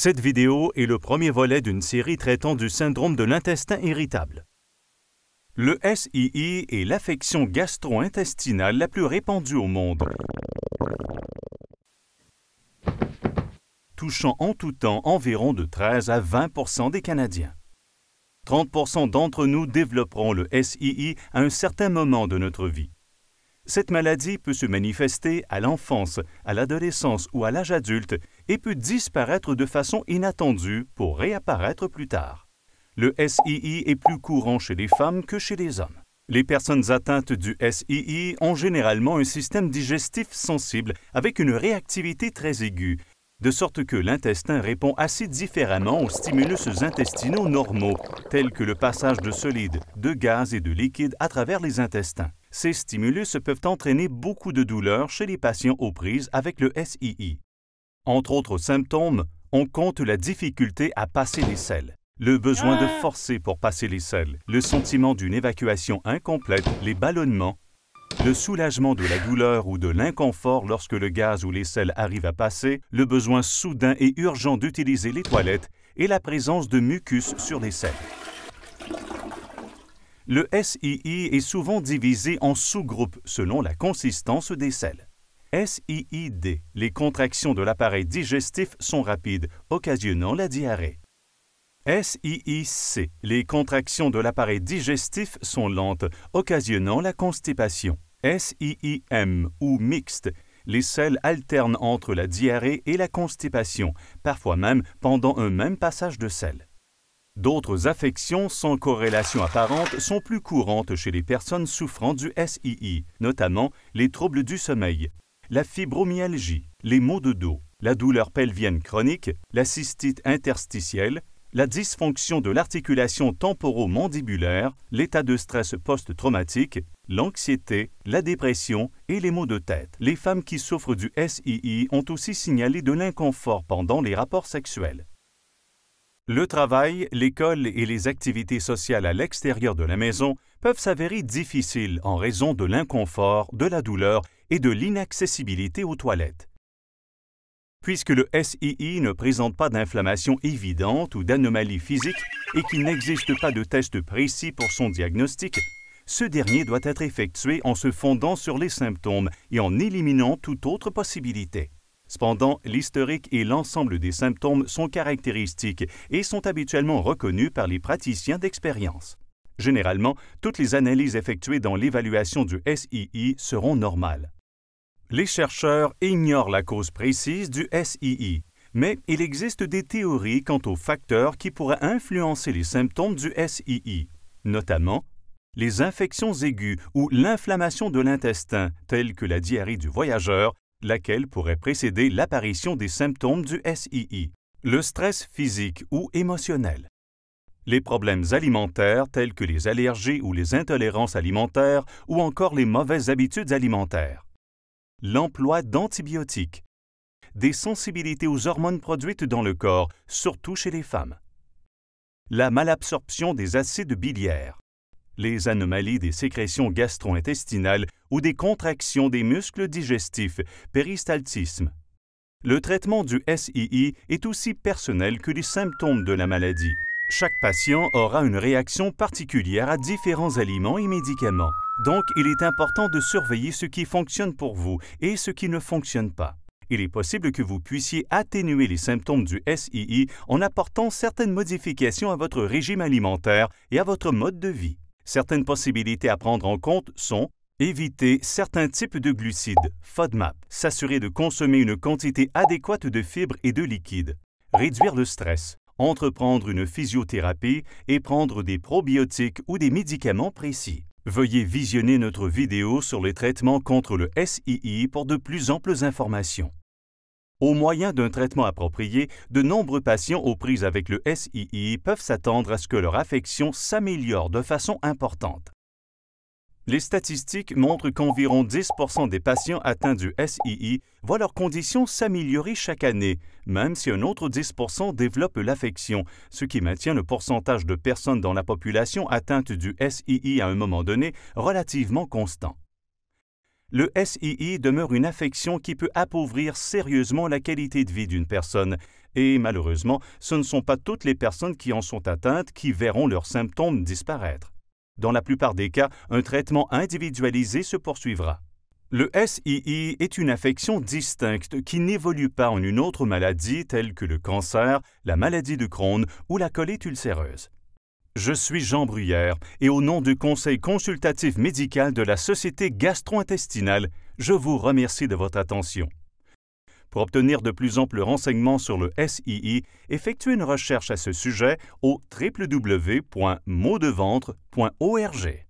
Cette vidéo est le premier volet d'une série traitant du syndrome de l'intestin irritable. Le SII est l'affection gastro-intestinale la plus répandue au monde, touchant en tout temps environ de 13 à 20% des Canadiens. 30% d'entre nous développeront le SII à un certain moment de notre vie. Cette maladie peut se manifester à l'enfance, à l'adolescence ou à l'âge adulte et peut disparaître de façon inattendue pour réapparaître plus tard. Le SII est plus courant chez les femmes que chez les hommes. Les personnes atteintes du SII ont généralement un système digestif sensible avec une réactivité très aiguë, de sorte que l'intestin répond assez différemment aux stimulus intestinaux normaux, tels que le passage de solides, de gaz et de liquides à travers les intestins. Ces stimulus peuvent entraîner beaucoup de douleurs chez les patients aux prises avec le SII. Entre autres symptômes, on compte la difficulté à passer les selles, le besoin de forcer pour passer les selles, le sentiment d'une évacuation incomplète, les ballonnements, le soulagement de la douleur ou de l'inconfort lorsque le gaz ou les selles arrivent à passer, le besoin soudain et urgent d'utiliser les toilettes et la présence de mucus sur les selles. Le SII est souvent divisé en sous-groupes selon la consistance des selles. SIID, les contractions de l'appareil digestif sont rapides, occasionnant la diarrhée. SIIC, les contractions de l'appareil digestif sont lentes, occasionnant la constipation. SIIM ou mixte, les selles alternent entre la diarrhée et la constipation, parfois même pendant un même passage de selles. D'autres affections sans corrélation apparente sont plus courantes chez les personnes souffrant du SII, notamment les troubles du sommeil, la fibromyalgie, les maux de dos, la douleur pelvienne chronique, la cystite interstitielle, la dysfonction de l'articulation temporomandibulaire, l'état de stress post-traumatique, l'anxiété, la dépression et les maux de tête. Les femmes qui souffrent du SII ont aussi signalé de l'inconfort pendant les rapports sexuels. Le travail, l'école et les activités sociales à l'extérieur de la maison peuvent s'avérer difficiles en raison de l'inconfort, de la douleur et de l'inaccessibilité aux toilettes. Puisque le SII ne présente pas d'inflammation évidente ou d'anomalie physique et qu'il n'existe pas de test précis pour son diagnostic, ce dernier doit être effectué en se fondant sur les symptômes et en éliminant toute autre possibilité. Cependant, l'historique et l'ensemble des symptômes sont caractéristiques et sont habituellement reconnus par les praticiens d'expérience. Généralement, toutes les analyses effectuées dans l'évaluation du SII seront normales. Les chercheurs ignorent la cause précise du SII, mais il existe des théories quant aux facteurs qui pourraient influencer les symptômes du SII, notamment les infections aiguës ou l'inflammation de l'intestin, telles que la diarrhée du voyageur, laquelle pourrait précéder l'apparition des symptômes du SII, le stress physique ou émotionnel, les problèmes alimentaires tels que les allergies ou les intolérances alimentaires ou encore les mauvaises habitudes alimentaires, l'emploi d'antibiotiques, des sensibilités aux hormones produites dans le corps, surtout chez les femmes, la malabsorption des acides biliaires, les anomalies des sécrétions gastro-intestinales ou des contractions des muscles digestifs, péristaltisme. Le traitement du SII est aussi personnel que les symptômes de la maladie. Chaque patient aura une réaction particulière à différents aliments et médicaments. Donc, il est important de surveiller ce qui fonctionne pour vous et ce qui ne fonctionne pas. Il est possible que vous puissiez atténuer les symptômes du SII en apportant certaines modifications à votre régime alimentaire et à votre mode de vie. Certaines possibilités à prendre en compte sont éviter certains types de glucides, FODMAP, s'assurer de consommer une quantité adéquate de fibres et de liquides, réduire le stress, entreprendre une physiothérapie et prendre des probiotiques ou des médicaments précis. Veuillez visionner notre vidéo sur les traitements contre le SII pour de plus amples informations. Au moyen d'un traitement approprié, de nombreux patients aux prises avec le SII peuvent s'attendre à ce que leur affection s'améliore de façon importante. Les statistiques montrent qu'environ 10% des patients atteints du SII voient leurs conditions s'améliorer chaque année, même si un autre 10% développe l'affection, ce qui maintient le pourcentage de personnes dans la population atteinte du SII à un moment donné relativement constant. Le SII demeure une affection qui peut appauvrir sérieusement la qualité de vie d'une personne, et malheureusement, ce ne sont pas toutes les personnes qui en sont atteintes qui verront leurs symptômes disparaître. Dans la plupart des cas, un traitement individualisé se poursuivra. Le SII est une affection distincte qui n'évolue pas en une autre maladie telle que le cancer, la maladie de Crohn ou la colite ulcéreuse. Je suis Jean Bruyère et au nom du Conseil consultatif médical de la Société gastro-intestinale, je vous remercie de votre attention. Pour obtenir de plus amples renseignements sur le SII, effectuez une recherche à ce sujet au www.mauxdeventre.org.